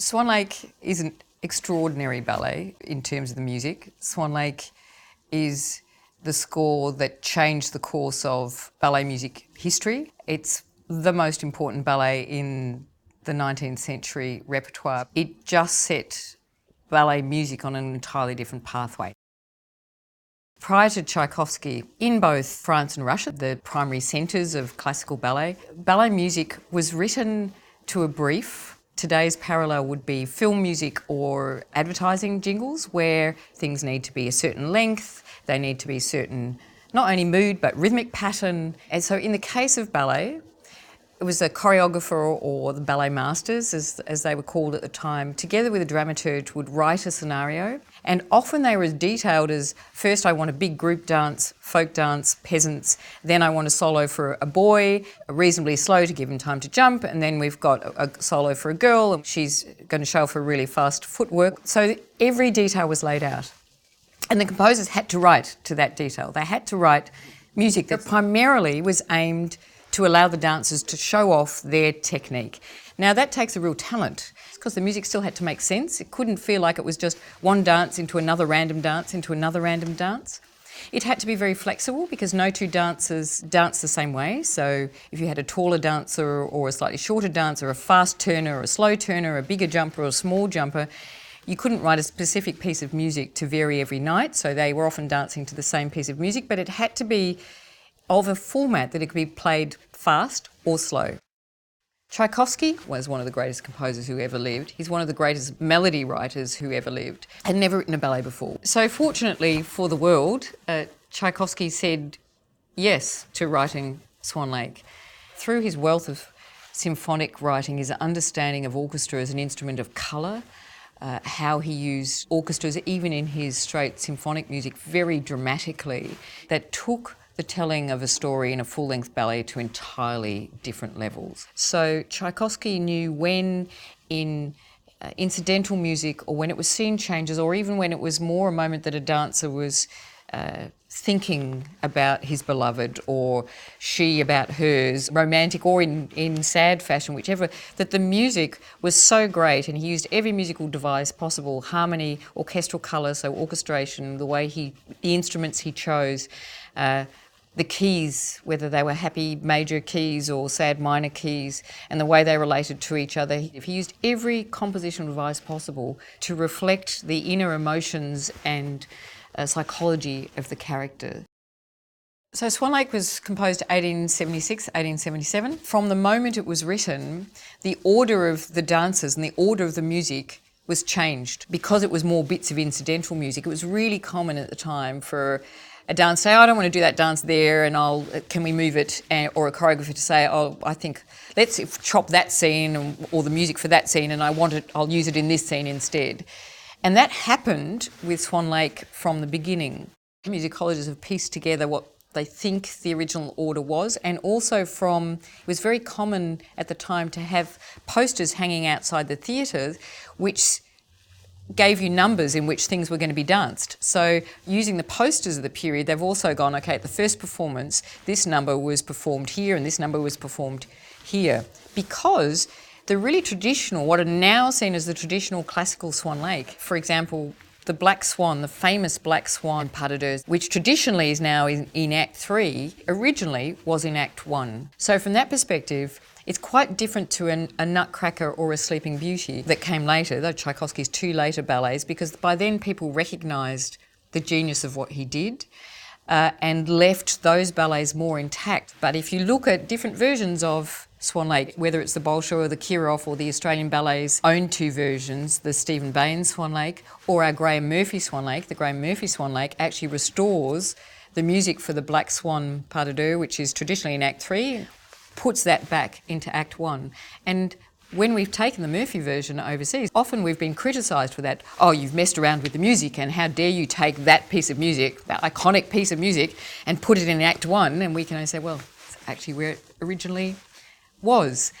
Swan Lake is an extraordinary ballet in terms of the music. Swan Lake is the score that changed the course of ballet music history. It's the most important ballet in the 19th century repertoire. It just set ballet music on an entirely different pathway. Prior to Tchaikovsky, in both France and Russia, the primary centres of classical ballet, ballet music was written to a brief. Today's parallel would be film music or advertising jingles, where things need to be a certain length, they need to be a certain, not only mood, but rhythmic pattern. And so in the case of ballet, it was a choreographer or the ballet masters, as they were called at the time, together with a dramaturge would write a scenario. And often they were as detailed as, first I want a big group dance, folk dance, peasants, then I want a solo for a boy, reasonably slow to give him time to jump, and then we've got a solo for a girl, and she's going to show off her really fast footwork. So every detail was laid out. And the composers had to write to that detail. They had to write music that primarily was aimed to allow the dancers to show off their technique. Now that takes a real talent, because the music still had to make sense. It couldn't feel like it was just one dance into another random dance into another random dance. It had to be very flexible because no two dancers dance the same way. So if you had a taller dancer or a slightly shorter dancer, a fast turner or a slow turner, a bigger jumper or a small jumper, you couldn't write a specific piece of music to vary every night. So they were often dancing to the same piece of music, but it had to be of a format that it could be played fast or slow. Tchaikovsky was one of the greatest composers who ever lived. He's one of the greatest melody writers who ever lived, and never written a ballet before. So fortunately for the world, Tchaikovsky said yes to writing Swan Lake. Through his wealth of symphonic writing, his understanding of orchestra as an instrument of colour, how he used orchestras even in his straight symphonic music very dramatically, that took the telling of a story in a full-length ballet to entirely different levels. So Tchaikovsky knew when in incidental music, or when it was scene changes, or even when it was more a moment that a dancer was thinking about his beloved or she about hers, romantic or in sad fashion, whichever, that the music was so great, and he used every musical device possible, harmony, orchestral colour, so orchestration, the instruments he chose, the keys, whether they were happy major keys or sad minor keys, and the way they related to each other. He used every compositional device possible to reflect the inner emotions and psychology of the character. So Swan Lake was composed 1876, 1877. From the moment it was written, the order of the dances and the order of the music was changed because it was more bits of incidental music. It was really common at the time for a dancer to say, I don't want to do that dance there, and can we move it? Or a choreographer to say, I think let's chop that scene or the music for that scene, and I'll use it in this scene instead. And that happened with Swan Lake from the beginning. Musicologists have pieced together what they think the original order was, and also it was very common at the time to have posters hanging outside the theatre which gave you numbers in which things were going to be danced. So using the posters of the period, they've also gone, okay, at the first performance, this number was performed here and this number was performed here. Because the really traditional, what are now seen as the traditional classical Swan Lake, for example, the Black Swan, the famous Black Swan pas de deux, which traditionally is now in Act 3, originally was in Act 1. So from that perspective, it's quite different to a Nutcracker or a Sleeping Beauty that came later, though Tchaikovsky's two later ballets, because by then people recognised the genius of what he did and left those ballets more intact. But if you look at different versions of Swan Lake, whether it's the Bolshoi or the Kirov or the Australian Ballet's own two versions, the Stephen Bain Swan Lake or our Graham Murphy Swan Lake, the Graham Murphy Swan Lake actually restores the music for the Black Swan pas de deux, which is traditionally in Act 3, puts that back into Act 1. And when we've taken the Murphy version overseas, often we've been criticised for that. Oh, you've messed around with the music, and how dare you take that piece of music, that iconic piece of music, and put it in Act 1? And we can only say, well, it's actually where it originally was.